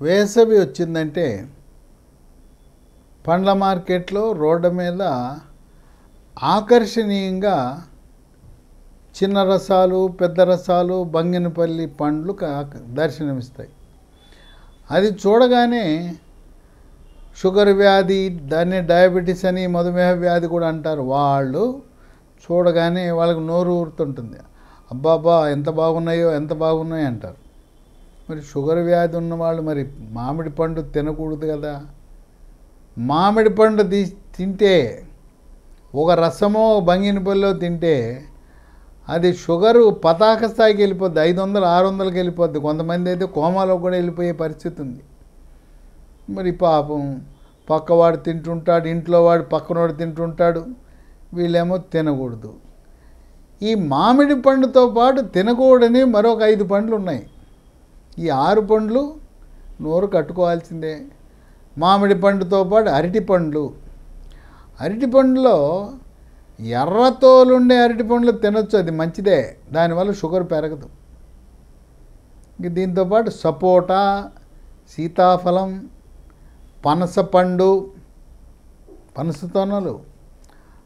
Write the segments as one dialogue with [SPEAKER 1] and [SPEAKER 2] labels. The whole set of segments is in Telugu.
[SPEAKER 1] వేసవి వచ్చిందంటే పండ్ల మార్కెట్లో రోడ్డు మీద ఆకర్షణీయంగా చిన్న రసాలు, పెద్ద రసాలు, బంగినపల్లి పండ్లు దర్శనమిస్తాయి. అది చూడగానే షుగర్ వ్యాధి, దాన్ని డయాబెటీస్ అని, మధుమేహ వ్యాధి కూడా అంటారు. వాళ్ళు చూడగానే వాళ్ళకి నోరు ఊరుతుంటుంది. అబ్బాబా ఎంత బాగున్నాయో, ఎంత బాగున్నాయో అంటారు. మరి షుగర్ వ్యాధి ఉన్నవాళ్ళు మరి మామిడి పండు తినకూడదు కదా. మామిడి పండు తింటే, ఒక రసమో బంగినపల్లిలో తింటే అది షుగరు పతాక స్థాయికి వెళ్ళిపోద్ది. 500, 600కి వెళ్ళిపోద్ది. కొంతమంది అయితే కోమాలో కూడా వెళ్ళిపోయే పరిస్థితి ఉంది. మరి పాపం పక్కవాడు తింటుంటాడు, ఇంట్లో వాడు పక్కనవాడు తింటుంటాడు, వీళ్ళేమో తినకూడదు. ఈ మామిడి పండుతో పాటు తినకూడని మరొక 5 పండ్లు ఉన్నాయి. ఈ 6 పండ్లు నోరు కట్టుకోవాల్సిందే. మామిడి పండుతో పాటు అరటి పండ్లు. అరటి పండులో ఎర్రతోలుండే అరటి పండ్లు తినొచ్చు, అది మంచిదే, దానివల్ల షుగర్ పెరగదు. ఇంక దీంతోపాటు సపోటా, సీతాఫలం, పనస పండు, పనస తొనలు,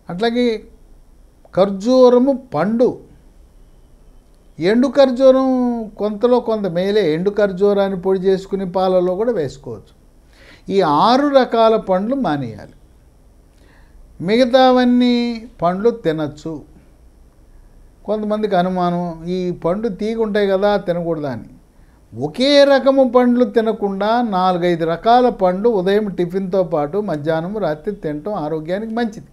[SPEAKER 1] అట్లాగే ఖర్జూరము పండు. ఎండు ఖర్జూరం కొంతలో కొంత మేలే. ఎండు ఖర్జూరాన్ని పొడి చేసుకుని పాలలో కూడా వేసుకోవచ్చు. ఈ 6 రకాల పండ్లు మానేయాలి. మిగతావన్నీ పండ్లు తినచ్చు. కొంతమందికి అనుమానం, ఈ పండు తీగ ఉంటాయి కదా తినకూడదా అని. ఒకే రకము పండ్లు తినకుండా 4-5 రకాల పండ్లు ఉదయం టిఫిన్తో పాటు మధ్యాహ్నం, రాత్రి తినటం ఆరోగ్యానికి మంచిది.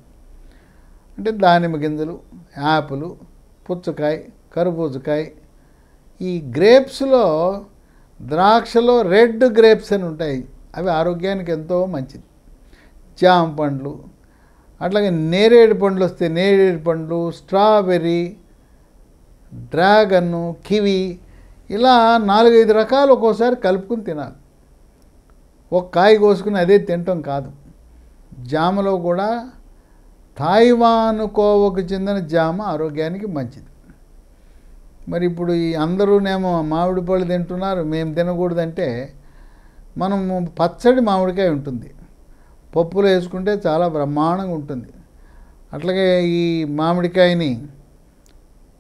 [SPEAKER 1] అంటే దానిమ్మ గింజలు, యాపిల్, పుచ్చకాయ, కర్బూజకాయ. ఈ గ్రేప్స్లో, ద్రాక్షలో రెడ్ గ్రేప్స్ అని ఉంటాయి, అవి ఆరోగ్యానికి ఎంతో మంచిది. జామ పండ్లు, అట్లాగే నేరేడు పండ్లు వస్తే నేరేడు పండ్లు, స్ట్రాబెర్రీ, డ్రాగన్ను, కివి, ఇలా 4-5 రకాలు ఒక్కోసారి కలుపుకుని తినాలి. ఒక కాయ కోసుకుని అదే తినటం కాదు. జామలో కూడా తాయివాన్ కోవకు చెందిన జామ ఆరోగ్యానికి మంచిది. మరి ఇప్పుడు ఈ అందరూనేమో మామిడి పళ్ళు తింటున్నారు, మేము తినకూడదంటే, మనము పచ్చడి మామిడికాయ ఉంటుంది, పప్పులో వేసుకుంటే చాలా బ్రహ్మాండంగా ఉంటుంది. అట్లాగే ఈ మామిడికాయని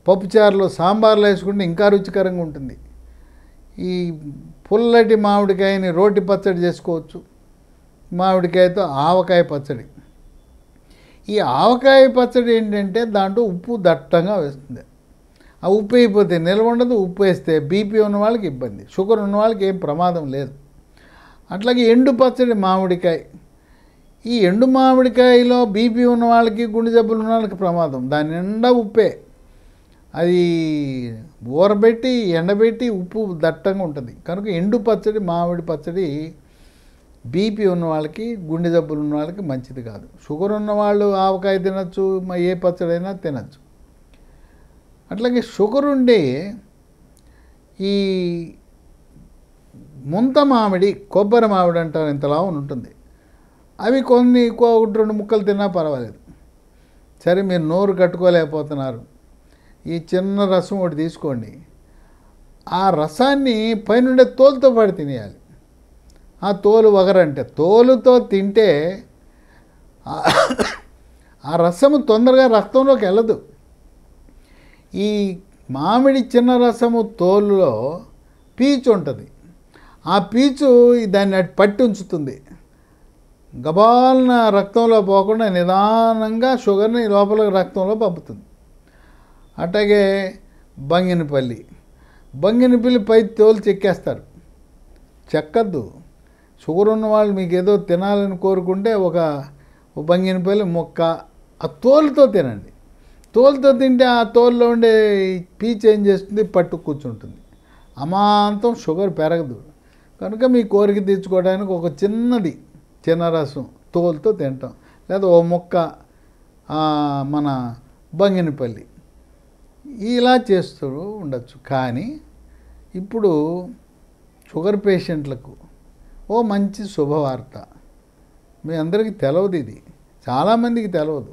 [SPEAKER 1] పప్పుచారులో, సాంబార్లో వేసుకుంటే ఇంకా రుచికరంగా ఉంటుంది. ఈ పుల్లటి మామిడికాయని రోటి పచ్చడి చేసుకోవచ్చు. మామిడికాయతో ఆవకాయ పచ్చడి. ఈ ఆవకాయ పచ్చడి ఏంటంటే దాంట్లో ఉప్పు దట్టంగా వేస్తుంది. ఆ ఉప్పు అయిపోతే నిల్వ ఉండదు. ఉప్పు వేస్తే బీపీ ఉన్న వాళ్ళకి ఇబ్బంది, షుగర్ ఉన్న వాళ్ళకి ఏం ప్రమాదం లేదు. అట్లాగే ఎండు పచ్చడి మామిడికాయ. ఈ ఎండు మామిడికాయలో బీపీ ఉన్న వాళ్ళకి, గుండె జబ్బులు ఉన్న వాళ్ళకి ప్రమాదం. దాని నిండా ఉప్పే. అది ఊరబెట్టి, ఎండబెట్టి ఉప్పు దట్టంగా ఉంటుంది. కనుక ఎండు పచ్చడి, మామిడి పచ్చడి బీపీ ఉన్న వాళ్ళకి, గుండె జబ్బులు ఉన్న వాళ్ళకి మంచిది కాదు. షుగర్ ఉన్నవాళ్ళు ఆవకాయ తినచ్చు, ఏ పచ్చడైనా తినచ్చు. అట్లాగే షుగర్ ఉండే ఈ ముంత మామిడి, కొబ్బరి మామిడి అంటారు, ఇంతలా ఉంటుంది. అవి కొన్ని 1-2 ముక్కలు తిన్నా పర్వాలేదు. సరే, మీరు నోరు కట్టుకోలేకపోతున్నారు, ఈ చిన్న రసం ఒకటి తీసుకోండి. ఆ రసాన్ని పైనుండే తోలుతో పాటు తినేయాలి. ఆ తోలు వగరంటే, తోలుతో తింటే ఆ రసము తొందరగా రక్తంలోకి వెళ్ళదు. ఈ మామిడి చిన్న రసము తోలులో పీచు ఉంటుంది. ఆ పీచు దాన్ని పట్టి ఉంచుతుంది. గబాలన రక్తంలో పోకుండా నిదానంగా షుగర్ని లోపల రక్తంలో పంపుతుంది. అట్లాగే బంగినపల్లి పై తోలు చెక్కేస్తారు. చెక్కద్దు. షుగర్ ఉన్న వాళ్ళు మీకు ఏదో తినాలని కోరుకుంటే ఒక బంగినపల్లి మొక్క ఆ తోలుతో తినండి. తోలుతో తింటే ఆ తోలులో ఉండే పీచు ఏం చేస్తుంది, పట్టు కూర్చుంటుంది. అమాంతం షుగర్ పెరగదు. కనుక మీ కోరిక తీర్చుకోవడానికి ఒక చిన్న రసం తోలుతో తింటాం, లేదా ఓ మొక్క మన బంగినపల్లి, ఇలా చేస్తూ ఉండొచ్చు. కానీ ఇప్పుడు షుగర్ పేషెంట్లకు ఓ మంచి శుభవార్త. మీ అందరికీ తెలవదు, ఇది చాలామందికి తెలవదు.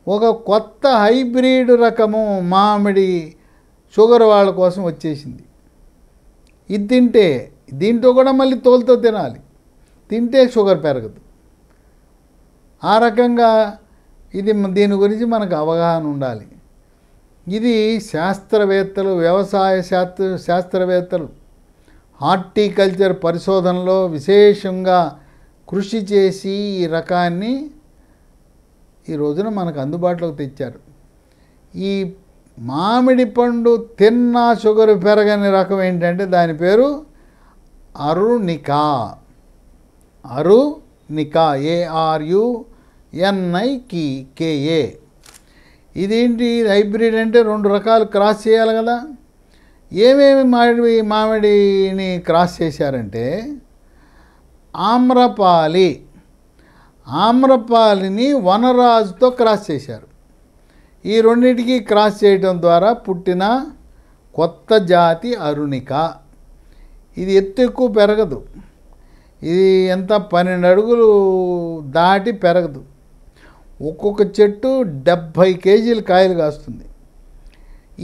[SPEAKER 1] ఒక కొత్త హైబ్రిడ్ రకము మామిడి షుగర్ వాళ్ళ కోసం వచ్చేసింది. ఇది తింటే దీంట్లో కూడా మళ్ళీ తోలుతో తినాలి, తింటే షుగర్ పెరగదు. ఆ రకంగా దీని గురించి మనకు అవగాహన ఉండాలి. ఇది శాస్త్రవేత్తలు, వ్యవసాయ శాస్త్రవేత్తలు హార్టికల్చర్ పరిశోధనలో విశేషంగా కృషి చేసి ఈ రకాన్ని ఈ రోజున మనకు అందుబాటులోకి తెచ్చారు. ఈ మామిడి పండు తిన్నా షుగర్ పెరగని రకం ఏంటంటే దాని పేరు అరుణికా. అరుణికా, ARUNIKA. ఇదేంటి హైబ్రిడ్ అంటే 2 రకాలు క్రాస్ చేయాలి కదా. ఏమేమి మామిడిని క్రాస్ చేశారంటే ఆమ్రపాలిని వనరాజుతో క్రాస్ చేశారు. ఈ రెండింటికి క్రాస్ చేయడం ద్వారా పుట్టిన కొత్త జాతి అరుణిక. ఇది ఎత్తు ఎక్కువ పెరగదు, ఇది ఎంత 12 అడుగులు దాటి పెరగదు. ఒక్కొక్క చెట్టు 70 కేజీల కాయలు కాస్తుంది.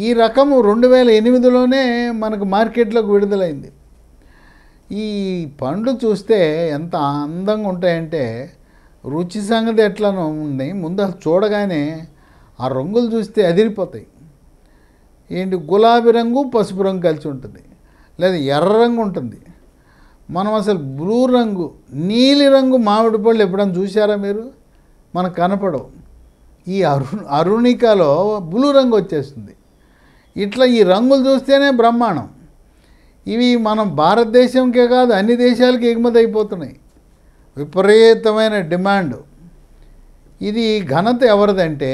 [SPEAKER 1] ఈ రకము 2008లోనే మనకు మార్కెట్లోకి విడుదలైంది. ఈ పండ్లు చూస్తే ఎంత అందంగా ఉంటాయంటే రుచి సంగతి ఎట్లనో ఉంది. ముందు చూడగానే ఆ రంగులు చూస్తే అదిరిపోతాయి. ఏంటి, గులాబీ రంగు పసుపు రంగు కలిసి ఉంటుంది, లేదా ఎర్ర రంగు ఉంటుంది. మనం అసలు బ్లూ రంగు, నీలి రంగు మామిడి పళ్ళు ఎప్పుడైనా చూసారా మీరు? మనకు కనపడవు. ఈ అరుణికలో బ్లూ రంగు వచ్చేస్తుంది. ఇట్లా ఈ రంగులు చూస్తేనే బ్రహ్మాండం. ఇవి మనం భారతదేశంకే కాదు అన్ని దేశాలకి ఎగుమతి అయిపోతున్నాయి. విపరీతమైన డిమాండ్. ఇది ఘనత ఎవరిదంటే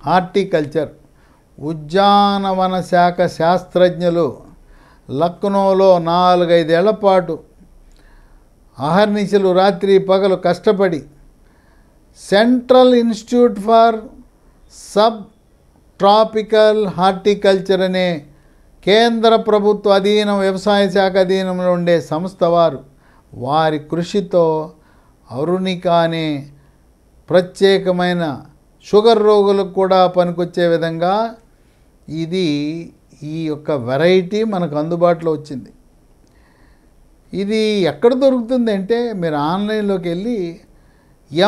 [SPEAKER 1] హార్టికల్చర్ ఉద్యానవన శాఖ శాస్త్రజ్ఞులు లక్నోలో 4-5 ఏళ్ల పాటు అహర్నిశలు రాత్రి పగలు కష్టపడి central institute for sub tropical horticulture అనే కేంద్ర ప్రభుత్వ అధీనం వ్యవసాయ శాఖ అధీనంలో ఉండే సంస్థ వారి కృషితో అరుణిక అనే ప్రత్యేకమైన షుగర్ రోగులకు కూడా పనికొచ్చే విధంగా ఈ యొక్క వెరైటీ మనకు అందుబాటులో వచ్చింది. ఇది ఎక్కడ దొరుకుతుంది అంటే మీరు ఆన్లైన్లోకి వెళ్ళి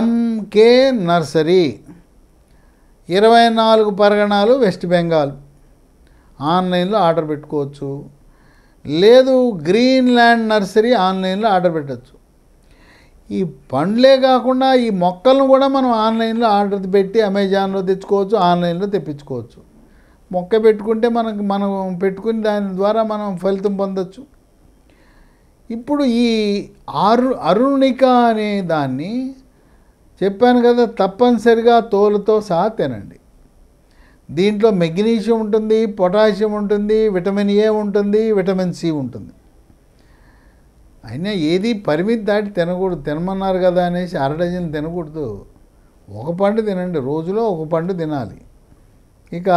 [SPEAKER 1] MK నర్సరీ 24 పరగణాలు వెస్ట్ బెంగాల్ ఆన్లైన్లో ఆర్డర్ పెట్టుకోవచ్చు. లేదు గ్రీన్లాండ్ నర్సరీ ఆన్లైన్లో ఆర్డర్ పెట్టచ్చు. ఈ పండ్లే కాకుండా ఈ మొక్కలను కూడా మనం ఆన్లైన్లో ఆర్డర్ పెట్టి అమెజాన్లో తెచ్చుకోవచ్చు, ఆన్లైన్లో తెప్పించుకోవచ్చు. మొక్క పెట్టుకుంటే మనం పెట్టుకుని దాని ద్వారా మనం ఫలితం పొందొచ్చు. ఇప్పుడు ఈ అరుణిక అనే దాన్ని చెప్పాను కదా, తప్పనిసరిగా తోలుతో సహా తినండి. దీంట్లో మెగ్నీషియం ఉంటుంది, పొటాషియం ఉంటుంది, విటమిన్ A ఉంటుంది, విటమిన్ C ఉంటుంది. అయినా ఏది పరిమితి దాటి తినకూడదు. తినమన్నారు కదా అనేసి 1/2 డజన్ తినకూడదు. ఒక పండు తినండి, రోజులో ఒక పండు తినాలి. ఇక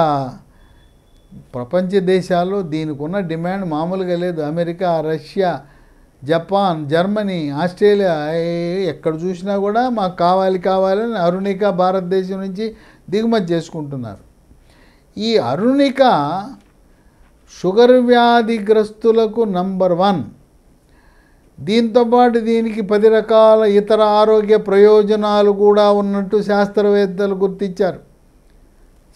[SPEAKER 1] ప్రపంచ దేశాల్లో దీనికి ఉన్న డిమాండ్ మామూలుగా లేదు. America, Russia, Japan, Germany, Australia ఎక్కడ చూసినా కూడా మాకు కావాలని అరుణిక భారతదేశం నుంచి దిగుమతి చేసుకుంటున్నారు. ఈ అరుణిక షుగర్ వ్యాధిగ్రస్తులకు నంబర్ 1. దీంతోపాటు దీనికి 10 రకాల ఇతర ఆరోగ్య ప్రయోజనాలు కూడా ఉన్నట్టు శాస్త్రవేత్తలు గుర్తించారు.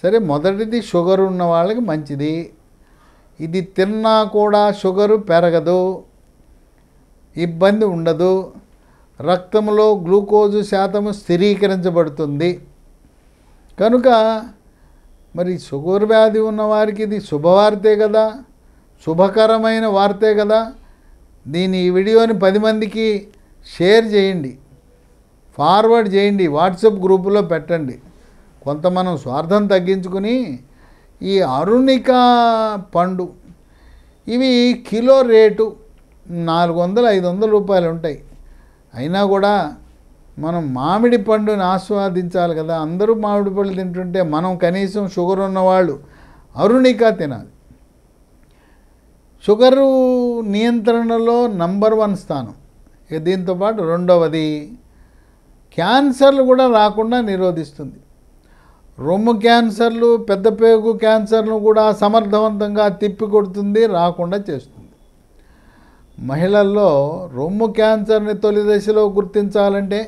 [SPEAKER 1] సరే, మొదటిది షుగర్ ఉన్న వాళ్ళకి మంచిది. ఇది తిన్నా కూడా షుగరు పెరగదు, ఇబ్బంది ఉండదు, రక్తంలో గ్లూకోజు శాతము స్థిరీకరించబడుతుంది. కనుక మరి షుగర్ వ్యాధి ఉన్నవారికి ఇది శుభవార్తే కదా, శుభకరమైన వార్తే కదా. ఈ వీడియోని 10 మందికి షేర్ చేయండి, ఫార్వర్డ్ చేయండి, వాట్సాప్ గ్రూపులో పెట్టండి. కొంత మనం స్వార్థం తగ్గించుకుని ఈ అరుణిక పండు ఇవి కిలో రేటు 400-500 రూపాయలు ఉంటాయి. అయినా కూడా మనం మామిడి పండుని ఆస్వాదించాలి కదా. అందరూ మామిడి పళ్ళు తింటుంటే మనం కనీసం షుగర్ ఉన్నవాళ్ళు అరుణిక తినాలి. షుగరు నియంత్రణలో నంబర్ 1 స్థానం. ఇక దీంతోపాటు రెండవది క్యాన్సర్లు కూడా రాకుండా నిరోధిస్తుంది. రొమ్ము క్యాన్సర్లు, పెద్ద పేగు క్యాన్సర్ను కూడా సమర్థవంతంగా తిప్పికొడుతుంది, రాకుండా చేస్తుంది. మహిళల్లో రొమ్ము క్యాన్సర్ని తొలి దశలో గుర్తించాలంటే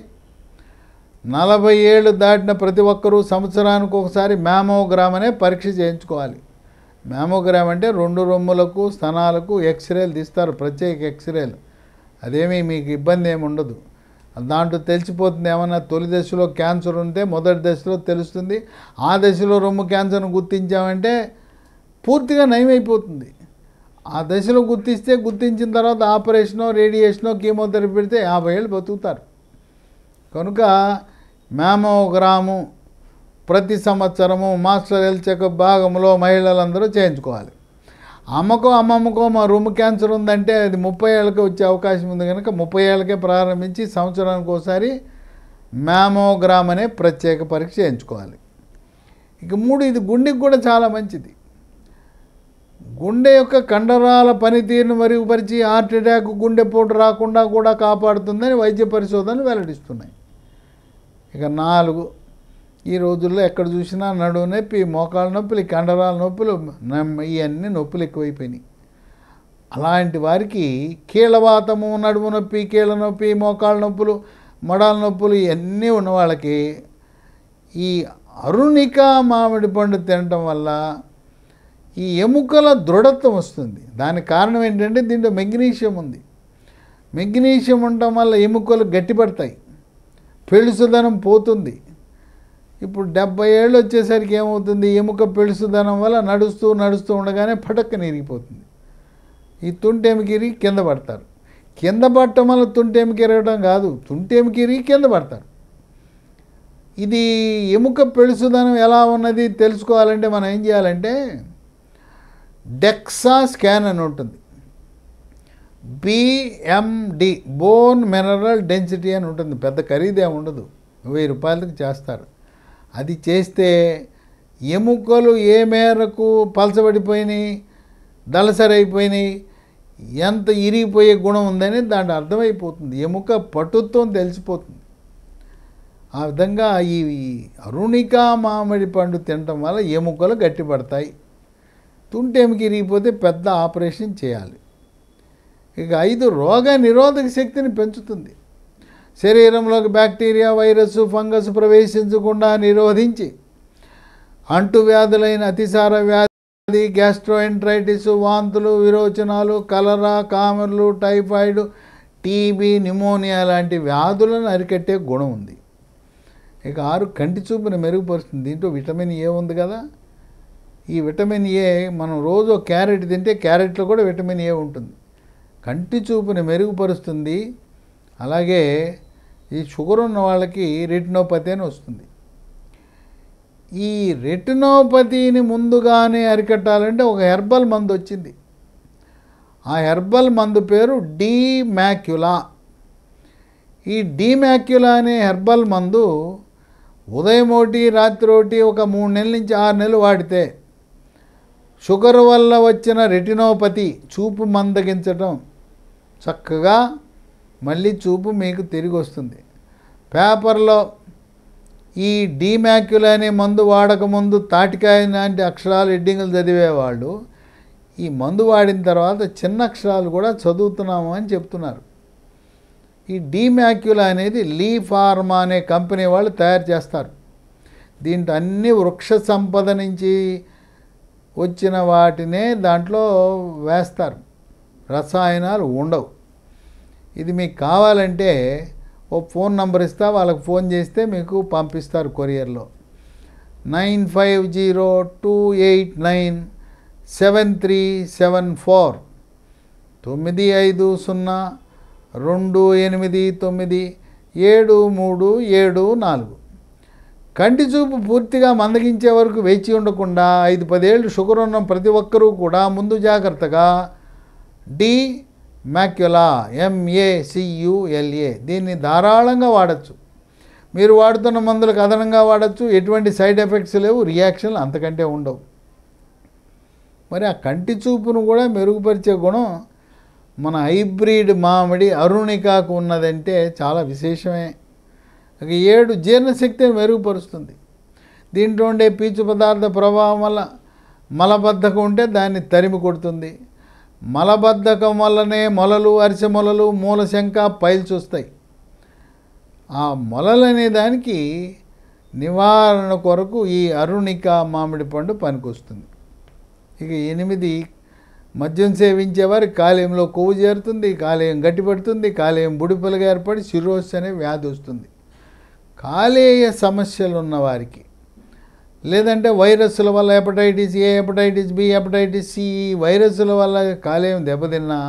[SPEAKER 1] 40 ఏళ్ళు దాటిన ప్రతి ఒక్కరూ సంవత్సరానికి ఒకసారి మ్యామోగ్రామ్ అనే పరీక్ష చేయించుకోవాలి. మ్యామోగ్రామ్ అంటే 2 రొమ్ములకు స్తనాలకు ఎక్స్రేలు తీస్తారు, ప్రత్యేక ఎక్స్రేలు. అదేమీ మీకు ఇబ్బంది ఏమి ఉండదు. దాంట్లో తెలిసిపోతుంది ఏమన్నా తొలి దశలో క్యాన్సర్ ఉంటే మొదటి దశలో తెలుస్తుంది. ఆ దశలో రొమ్ము క్యాన్సర్ను గుర్తించామంటే పూర్తిగా నయమైపోతుంది. ఆ దశలో గుర్తించిన తర్వాత ఆపరేషనో రేడియేషనో కీమోథెరపీ పెడితే 50 ఏళ్ళు బతుకుతారు. కనుక మ్యామోగ్రాము ప్రతి సంవత్సరము మాస్టర్ హెల్త్ చెకప్ భాగంలో మహిళలందరూ చేయించుకోవాలి. అమ్మమ్మకో మా రొమ్ము క్యాన్సర్ ఉందంటే అది 30 ఏళ్ళకే వచ్చే అవకాశం ఉంది కనుక 30 ఏళ్ళకే ప్రారంభించి సంవత్సరానికి ఒకసారి మ్యామోగ్రామ్ అనే ప్రత్యేక పరీక్ష చేయించుకోవాలి. ఇక 3, ఇది గుండెకి కూడా చాలా మంచిది. గుండె యొక్క కండరాల పనితీరును మెరుగుపరిచి హార్ట్ అటాక్, గుండెపోటు రాకుండా కూడా కాపాడుతుందని వైద్య పరిశోధనలు వెల్లడిస్తున్నాయి. ఇక 4, ఈ రోజుల్లో ఎక్కడ చూసినా నడుము నొప్పి, మోకాళ్ళ నొప్పులు, కండరాల నొప్పులు, ఇవన్నీ నొప్పులు ఎక్కువైపోయినాయి. అలాంటి వారికి కీళ్ళవాతము, నడుము నొప్పి, కీళ్ళ నొప్పి, మోకాళ్ళ నొప్పులు, మడాల నొప్పులు ఇవన్నీ ఉన్న వాళ్ళకి ఈ అరుణికా మామిడి పండు తినటం వల్ల ఈ ఎముకల దృఢత్వం వస్తుంది. దానికి కారణం ఏంటంటే దీంట్లో మెగ్నీషియం ఉంది. మెగ్నీషియం ఉండటం వల్ల ఎముకలు గట్టిపడతాయి, పెళుసుదనం పోతుంది. ఇప్పుడు 70 ఏళ్ళు వచ్చేసరికి ఏమవుతుంది, ఎముక పెళుసుదనం వల్ల నడుస్తూ ఉండగానే పటక్కన ఇరిగిపోతుంది. ఈ తుంటెముక ఇరిగి కింద పడతారు. కింద పడటం వల్ల తుంటెముక ఇరగడం కాదు, తుంటెముక ఇరిగి కింద పడతారు. ఇది ఎముక పెళుసుదనం ఎలా ఉన్నది తెలుసుకోవాలంటే మనం ఏం చేయాలంటే డెక్సా స్కాన్ అని ఉంటుంది. BMD బోన్ మినరల్ డెన్సిటీ అని ఉంటుంది. పెద్ద ఖరీదే ఉండదు, 1000 రూపాయలకి చేస్తారు. అది చేస్తే ఎముకలు ఏ మేరకు పలచబడిపోయినాయి, దళసరైపోయినాయి, ఎంత ఇరిగిపోయే గుణం ఉందని దాంట్లో అర్థమైపోతుంది. ఎముక పటుత్వం తెలిసిపోతుంది. ఆ విధంగా ఈ అరుణికా మామిడి పండు తినటం వల్ల ఎముకలు గట్టిపడతాయి. తుంటెముక ఇరిగిపోతే పెద్ద ఆపరేషన్ చేయాలి. ఇక 5, రోగ నిరోధక శక్తిని పెంచుతుంది. శరీరంలోకి బ్యాక్టీరియా, వైరస్, ఫంగస్ ప్రవేశించకుండా నిరోధించి అంటువ్యాధులైన అతిసార వ్యాధి, గ్యాస్ట్రోఎంట్రైటిస్, వాంతులు, విరోచనాలు, కలరా, కామెర్లు, టైఫాయిడ్, టీబీ, న్యూమోనియా లాంటి వ్యాధులను అరికట్టే గుణం ఉంది. ఇక 6, కంటి చూపుని మెరుగుపరుస్తుంది. దీంట్లో విటమిన్ ఏ ఉంది కదా. ఈ విటమిన్ ఏ మనం రోజు క్యారెట్ తింటే క్యారెట్లో కూడా విటమిన్ ఏ ఉంటుంది. కంటి చూపుని మెరుగుపరుస్తుంది. అలాగే ఈ షుగర్ ఉన్న వాళ్ళకి రెటినోపతి అని వస్తుంది. ఈ రెటినోపతిని ముందుగానే అరికట్టాలంటే ఒక హెర్బల్ మందు వచ్చింది. ఆ హెర్బల్ మందు పేరు డీమాక్యులా. ఈ డీమాక్యులా అనే హెర్బల్ మందు ఉదయం ఒకటి, రాత్రి ఒకటి, ఒక 3 నెలల నుంచి 6 నెలలు వాడితే షుగర్ వల్ల వచ్చిన రెటినోపతి, చూపు మందగించడం చక్కగా మళ్ళీ చూపు మీకు తిరిగి వస్తుంది. పేపర్లో ఈ డీమాక్యులా అనే మందు వాడకముందు తాటికాయ లాంటి అక్షరాలు హెడ్డింగులు చదివేవాళ్ళు ఈ మందు వాడిన తర్వాత చిన్న అక్షరాలు కూడా చదువుతున్నాము అని చెప్తున్నారు. ఈ డీమాక్యులా అనేది లీ ఫార్మా అనే కంపెనీ వాళ్ళు తయారు చేస్తారు. దీంట్లో అన్ని వృక్ష సంపద నుంచి వచ్చిన వాటినే దాంట్లో వేస్తారు, రసాయనాలు ఉండవు. ఇది మీకు కావాలంటే ఓ ఫోన్ నంబర్ ఇస్తా, వాళ్ళకి ఫోన్ చేస్తే మీకు పంపిస్తారు కొరియర్లో. 9502897374 9502897374. కంటి చూపు పూర్తిగా మందగించే వరకు వేచి ఉండకుండా 5-10 ఏళ్ళు షుగర్ ఉన్న ప్రతి ఒక్కరూ కూడా ముందు జాగ్రత్తగా డీమాక్యులా MACULA దీన్ని ధారాళంగా వాడచ్చు. మీరు వాడుతున్న మందులకు అదనంగా వాడచ్చు. ఎటువంటి సైడ్ ఎఫెక్ట్స్ లేవు, రియాక్షన్లు అంతకంటే ఉండవు. మరి ఆ కంటి చూపును కూడా మెరుగుపరిచే గుణం మన హైబ్రిడ్ మామిడి అరుణికాకు ఉన్నదంటే చాలా విశేషమే. 7 జీర్ణశక్తిని మెరుగుపరుస్తుంది. దీంట్లో ఉండే పీచు పదార్థ ప్రభావం వల్ల మలబద్ధకం ఉంటే దాన్ని తరిమి కొడుతుంది. మలబద్ధకం వల్లనే మొలలు, అరిసె మొలలు, మూలశంక, పైల్స్ వస్తాయి. ఆ మొలలు అనే దానికి నివారణ కొరకు ఈ అరుణిక మామిడి పండు పనికొస్తుంది. ఇక 8, మద్యం సేవించేవారికి కాలేయంలో కొవ్వు చేరుతుంది, కాలేయం గట్టిపడుతుంది, కాలేయం బుడిపలుగా ఏర్పడి సిరోసిస్ అనే వ్యాధి వస్తుంది. కాలేయ సమస్యలు ఉన్నవారికి, లేదంటే వైరస్ల వల్ల hepatitis A, hepatitis B, hepatitis C, వైరస్ల వల్ల కాలేయం దెబ్బతిన్నా,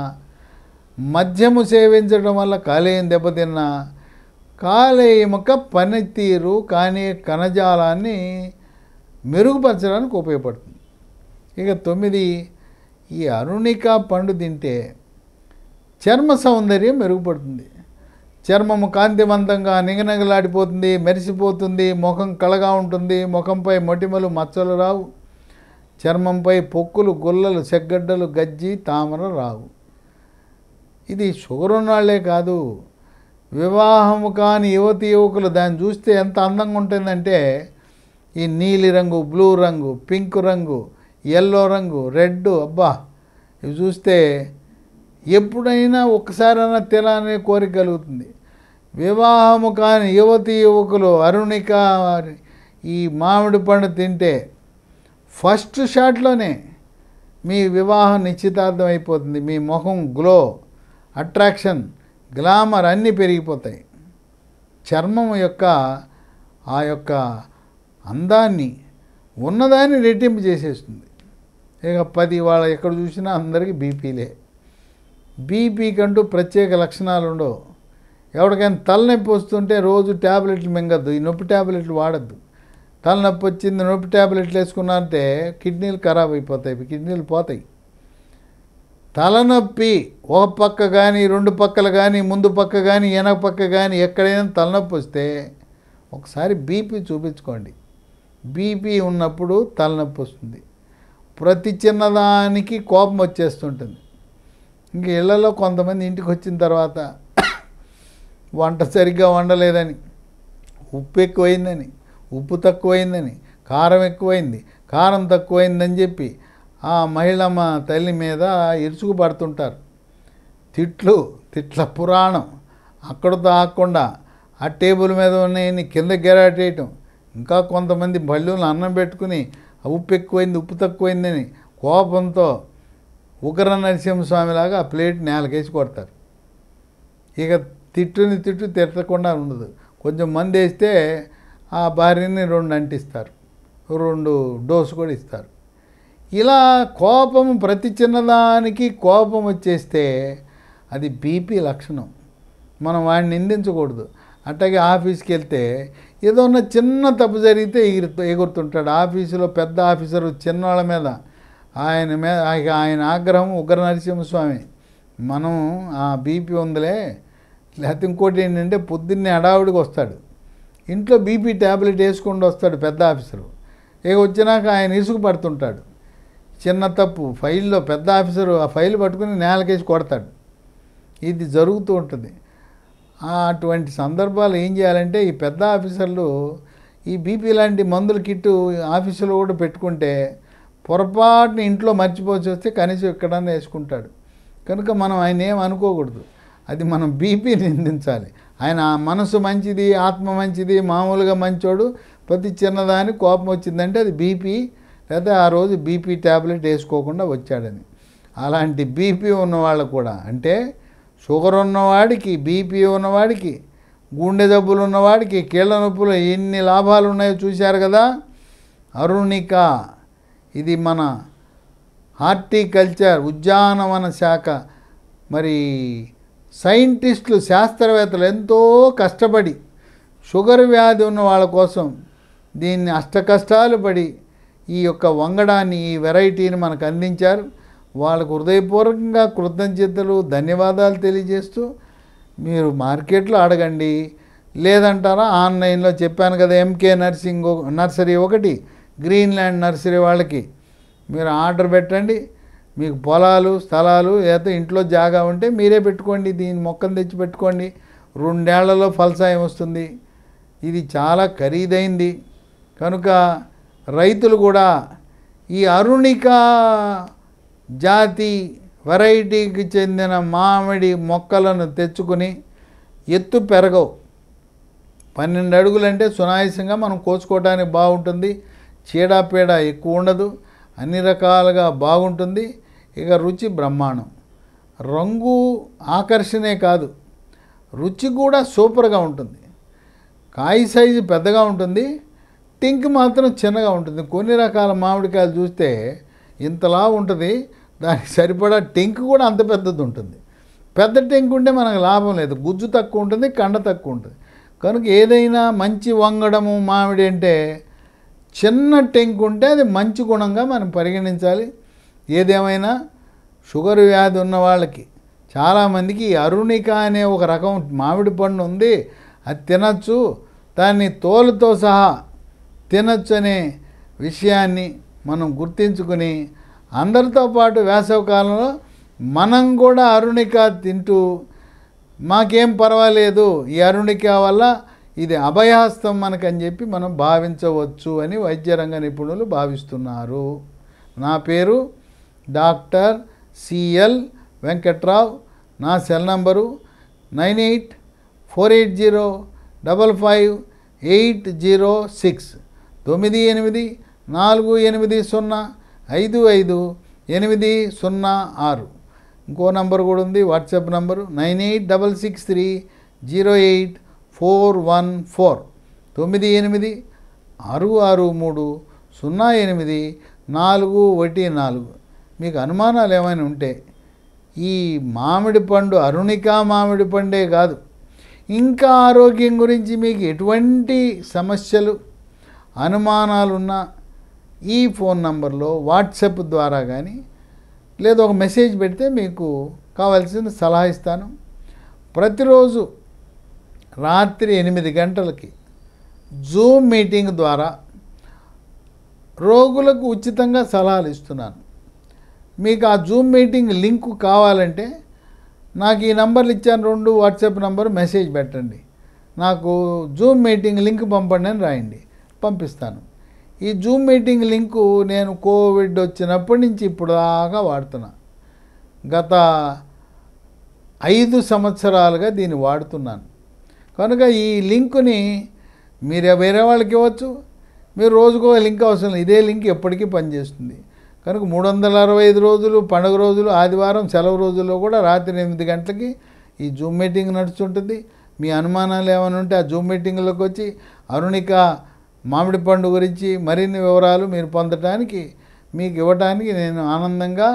[SPEAKER 1] మద్యము సేవించడం వల్ల కాలేయం దెబ్బతిన్నా, కాలేయం యొక్క పనితీరు కానీ కణజాలాన్ని మెరుగుపరచడానికి ఉపయోగపడుతుంది. ఇక 9, ఈ అరుణిక పండు తింటే చర్మ సౌందర్యం మెరుగుపడుతుంది. చర్మము కాంతివంతంగా నిగనగలాడిపోతుంది, మెరిసిపోతుంది, ముఖం కళగా ఉంటుంది, ముఖంపై మొటిమలు, మచ్చలు రావు, చర్మంపై పొక్కులు, గుల్లలు, సెగ్గడ్డలు, గజ్జి, తామర రావు. ఇది షుగర్ ఉన్నవాళ్లే కాదు, వివాహము కాని యువతి యువకులు దాన్ని చూస్తే ఎంత అందంగా ఉంటుందంటే, ఈ నీలి రంగు, బ్లూ రంగు, పింక్ రంగు, ఎల్లో రంగు, రెడ్, అబ్బా ఇవి చూస్తే ఎప్పుడైనా ఒక్కసారైనా తినాలనే కోరిక కలుగుతుంది. వివాహము కాని యువతి యువకులు అరుణిక ఈ మామిడి పండు తింటే ఫస్ట్ షాట్లోనే మీ వివాహం నిశ్చితార్థం అయిపోతుంది. మీ ముఖం గ్లో, అట్రాక్షన్, గ్లామర్ అన్నీ పెరిగిపోతాయి. చర్మం యొక్క ఆ యొక్క అందాన్ని ఉన్నదాన్ని రెట్టింపు చేసేస్తుంది. ఇక 10 వాళ్ళ ఎక్కడ చూసినా అందరికీ బీపీలే. బీపీకంటూ ప్రత్యేక లక్షణాలు ఉండవు. ఎవరికైనా తలనొప్పి వస్తుంటే రోజు ట్యాబ్లెట్లు మింగద్దు, ఈ నొప్పి ట్యాబ్లెట్లు వాడద్దు. తలనొప్పి వచ్చింది, నొప్పి ట్యాబ్లెట్లు వేసుకున్నారంటే కిడ్నీలు ఖరాబ్ అయిపోతాయి, కిడ్నీలు పోతాయి. తలనొప్పి ఒక పక్క కానీ, 2 పక్కలు కానీ, ముందు పక్క కానీ, వెనక పక్క కానీ ఎక్కడైనా తలనొప్పి వస్తే ఒకసారి బీపీ చూపించుకోండి. బీపీ ఉన్నప్పుడు తలనొప్పి వస్తుంది. ప్రతి చిన్నదానికి కోపం వచ్చేస్తుంటుంది. ఇంక ఇళ్లలో కొంతమంది ఇంటికి వచ్చిన తర్వాత వంట సరిగ్గా వండలేదని, ఉప్పు ఎక్కువైందని, ఉప్పు తక్కువైందని, కారం ఎక్కువైంది, కారం తక్కువైందని చెప్పి ఆ మహిళమ్మ తల్లి మీద ఇరుచుకు పడుతుంటారు. తిట్ల పురాణం అక్కడితో ఆగకుండా ఆ టేబుల్ మీద ఉన్నాయని కింద గెరాటేయటం. ఇంకా కొంతమంది బళ్ళుని అన్నం పెట్టుకుని ఉప్పు ఎక్కువైంది, ఉప్పు తక్కువైందని కోపంతో ఉగ్ర నరసింహస్వామిలాగా ఆ ప్లేట్ నేలకేసి కొడతారు. ఇక తిట్టు తిట్టకుండా ఉండదు. కొంచెం మంది వేస్తే ఆ భార్యని 2 అంటిస్తారు, 2 డోసు కూడా ఇస్తారు. ఇలా కోపం, ప్రతి చిన్నదానికి కోపం వచ్చేస్తే అది బీపీ లక్షణం. మనం వాడిని నిందించకూడదు. అట్లాగే ఆఫీస్కి వెళ్తే ఏదన్నా చిన్న తప్పు జరిగితే ఎగురుతుంటాడు. ఆఫీసులో పెద్ద ఆఫీసరు చిన్నవాళ్ళ మీద ఆయన ఆగ్రహం ఉగ్ర నరసింహస్వామి. మనం ఆ బీపీ ఉందిలే, లేకపోతే ఇంకోటి ఏంటంటే పొద్దున్నే హడావుడికి వస్తాడు, ఇంట్లో బీపీ ట్యాబ్లెట్ వేసుకుంటూ వస్తాడు పెద్ద ఆఫీసరు. ఇక వచ్చినాక ఆయన ఇసుకు పడుతుంటాడు. చిన్న తప్పు ఫైల్లో పెద్ద ఆఫీసరు ఆ ఫైల్ పట్టుకుని నేలకేసి కొడతాడు. ఇది జరుగుతూ ఉంటుంది. అటువంటి సందర్భాలు ఏం చేయాలంటే ఈ పెద్ద ఆఫీసర్లు ఈ బీపీ లాంటి మందుల కిట్టు ఆఫీసులో కూడా పెట్టుకుంటే పొరపాటుని ఇంట్లో మర్చిపోసి వస్తే కనీసం ఎక్కడన్నా వేసుకుంటాడు. కనుక మనం ఆయన ఏం అనుకోకూడదు, అది మనం బీపీ నిందించాలి. ఆయన మనసు మంచిది, ఆత్మ మంచిది, మామూలుగా మంచోడు, ప్రతి చిన్నదానికి కోపం వచ్చిందంటే అది బీపీ, లేదా ఆ రోజు బీపీ ట్యాబ్లెట్ వేసుకోకుండా వచ్చాడని. అలాంటి బీపీ ఉన్నవాళ్ళు కూడా, అంటే షుగర్ ఉన్నవాడికి, బీపీ ఉన్నవాడికి, గుండె జబ్బులు ఉన్నవాడికి, కీళ్ళ నొప్పులు ఎన్ని లాభాలు ఉన్నాయో చూశారు కదా. అరుణిక ఇది మన హార్టికల్చర్ ఉద్యానవన శాఖ మరి సైంటిస్టులు, శాస్త్రవేత్తలు ఎంతో కష్టపడి షుగర్ వ్యాధి ఉన్న వాళ్ళ కోసం దీన్ని అష్టకష్టాలు పడి ఈ యొక్క వంగడాన్ని, ఈ వెరైటీని మనకు అందించారు. వాళ్ళకు హృదయపూర్వకంగా కృతజ్ఞతలు, ధన్యవాదాలు తెలియజేస్తూ మీరు మార్కెట్లో అడగండి, లేదంటారా ఆన్లైన్లో చెప్పాను కదా, ఎంకే నర్సరీ 1, గ్రీన్లాండ్ నర్సరీ వాళ్ళకి మీరు ఆర్డర్ పెట్టండి. మీకు పొలాలు, స్థలాలు లేకపోతే ఇంట్లో జాగా ఉంటే మీరే పెట్టుకోండి, దీని మొక్కను తెచ్చి పెట్టుకోండి. 2 ఏళ్లలో ఫలసాయం వస్తుంది. ఇది చాలా ఖరీదైంది కనుక రైతులు కూడా ఈ అరుణిక జాతి వెరైటీకి చెందిన మామిడి మొక్కలను తెచ్చుకుని ఎత్తు పెరగవు. 12 అడుగులంటే సునాయాసంగా మనం కోసుకోవడానికి బాగుంటుంది. చీడపీడ ఎక్కువ ఉండదు. అన్ని రకాలుగా బాగుంటుంది. ఇక రుచి బ్రహ్మాండం. రంగు ఆకర్షణే కాదు, రుచి కూడా సూపర్గా ఉంటుంది. కాయ సైజు పెద్దగా ఉంటుంది, టింక్ మాత్రం చిన్నగా ఉంటుంది. కొన్ని రకాల మామిడికాయలు చూస్తే ఇంతలా ఉంటుంది, దానికి సరిపడా టింక్ కూడా అంత పెద్దది ఉంటుంది. పెద్ద టెంక్ ఉంటే మనకు లాభం లేదు, గుజ్జు తక్కువ ఉంటుంది, కండ తక్కువ ఉంటుంది. కనుక ఏదైనా మంచి వంగడము మామిడి అంటే చిన్న టెంక్ ఉంటే అది మంచి గుణంగా మనం పరిగణించాలి. ఏదేమైనా షుగర్ వ్యాధి ఉన్న వాళ్ళకి చాలామందికి అరుణిక అనే ఒక రకం మామిడి పండు ఉంది, అది తినచ్చు, దాన్ని తోలుతో సహా తినచ్చు అనే విషయాన్ని మనం గుర్తించుకుని అందరితో పాటు వేసవికాలంలో మనం కూడా అరుణిక తింటూ మాకేం పర్వాలేదు, ఈ అరుణిక వల్ల ఇది అభయహస్తం మనకని చెప్పి మనం భావించవచ్చు అని వైద్యరంగ నిపుణులు భావిస్తున్నారు. నా పేరు డాక్టర్ సిఎల్ వెంకట్రావు. నా సెల్ నంబరు 9848055806 9840550806. ఇంకో నంబర్ కూడా ఉంది, వాట్సాప్ నంబరు 9866308414 9866308414. మీకు అనుమానాలు ఏమైనా ఉంటే ఈ మామిడి పండు అరుణిక మామిడి పండే కాదు, ఇంకా ఆరోగ్యం గురించి మీకు ఎటువంటి సమస్యలు అనుమానాలున్నా ఈ ఫోన్ నంబర్లో వాట్సాప్ ద్వారా కానీ లేదా ఒక మెసేజ్ పెడితే మీకు కావాల్సిన సలహా ఇస్తాను. ప్రతిరోజు రాత్రి 8 గంటలకి జూమ్ మీటింగ్ ద్వారా రోగులకు ఉచితంగా సలహాలు ఇస్తున్నాను. మీకు ఆ జూమ్ మీటింగ్ లింకు కావాలంటే నాకు ఈ నంబర్లు ఇచ్చాను 2 వాట్సాప్ నంబర్, మెసేజ్ పెట్టండి, నాకు జూమ్ మీటింగ్ లింక్ పంపండి అని రాయండి, పంపిస్తాను. ఈ జూమ్ మీటింగ్ లింకు నేను కోవిడ్ వచ్చినప్పటి నుంచి ఇప్పుడు దాకా వాడుతున్నా. గత 5 సంవత్సరాలుగా దీన్ని వాడుతున్నాను. కనుక ఈ లింకుని మీరు వేరే వాళ్ళకి ఇవ్వచ్చు, మీరు రోజుకో లింక్ అవసరం లేదు, ఇదే లింక్ ఎప్పటికీ పనిచేస్తుంది. కనుక 365 రోజులు, పండుగ రోజులు, ఆదివారం సెలవు రోజుల్లో కూడా రాత్రి 8 గంటలకి ఈ జూమ్ మీటింగ్ నడుస్తుంటుంది. మీ అనుమానాలు ఏమైనా ఉంటే ఆ జూమ్ మీటింగ్లోకి వచ్చి అరుణిక మామిడి పండు గురించి మరిన్ని వివరాలు మీరు పొందడానికి, మీకు ఇవ్వడానికి నేను ఆనందంగా,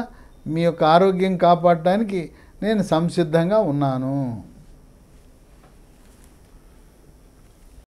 [SPEAKER 1] మీ యొక్క ఆరోగ్యం కాపాడటానికి నేను సంసిద్ధంగా ఉన్నాను.